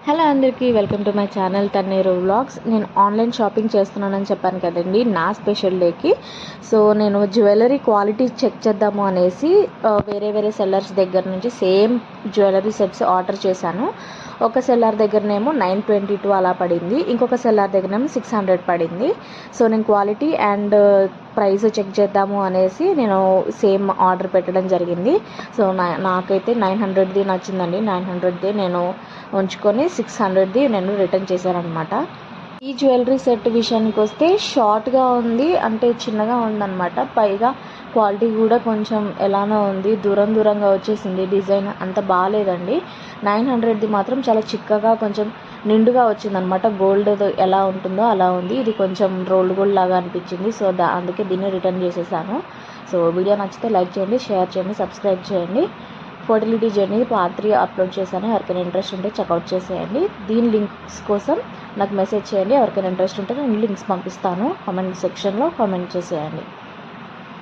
Hello అందరికీ welcome to my channel Tanneru vlogs. నేను online shopping చేస్తున్నానని చెప్పాను కదండి నా స్పెషల్ డేకి. సో నేను జ్యువెలరీ క్వాలిటీ చెక్ చేద్దాము అనేసి వేరే సెల్లర్స్ దగ్గర నుంచి సేమ్ జ్యువెలరీ సెట్స్ ఆర్డర్ చేశాను. ఒక సెల్లర్ దగ్గరనేమో 922 అలా పడింది, ఇంకొక సెల్లర్ దగ్గరనేమో 600 పడింది. సో నేను క్వాలిటీ అండ్ ప్రైస్ చెక్ చేద్దాము అనేసి నేను సేమ్ ఆర్డర్ పెట్టడం జరిగింది. సో నాకైతే 900ది నచ్చిందండి. 900ది నేను ఉంచుకొని 600ది నేను రిటర్న్ చేశానమాట. ఈ జ్యువెలరీ సెట్ విషయానికి వస్తే షార్ట్గా ఉంది, అంటే చిన్నగా ఉందన్నమాట. పైగా క్వాలిటీ కూడా కొంచెం ఎలానో ఉంది, దూరంగా వచ్చేసింది. డిజైన్ అంత బాగాలేదండి. 900ది మాత్రం చాలా చిక్కగా కొంచెం నిండుగా వచ్చిందనమాట. గోల్డ్ ఎలా ఉంటుందో అలా ఉంది. ఇది కొంచెం గోల్డ్ లాగా అనిపించింది. సో అందుకే దీన్ని రిటర్న్ చేసేసాను. సో వీడియో నచ్చితే లైక్ చేయండి, షేర్ చేయండి, సబ్స్క్రైబ్ చేయండి. ఫర్టిలిటీ జర్నీ పార్ట్ 3 అప్లోడ్ చేశాను. ఎవరికైనా ఇంట్రెస్ట్ ఉంటే చెక్అవుట్ చేసేయండి. దీని లింక్స్ కోసం నాకు మెసేజ్ చేయండి. ఎవరికైనా ఇంట్రెస్ట్ ఉంటే నేను లింక్స్ పంపిస్తాను. కామెంట్ సెక్షన్లో కామెంట్ చేసేయండి.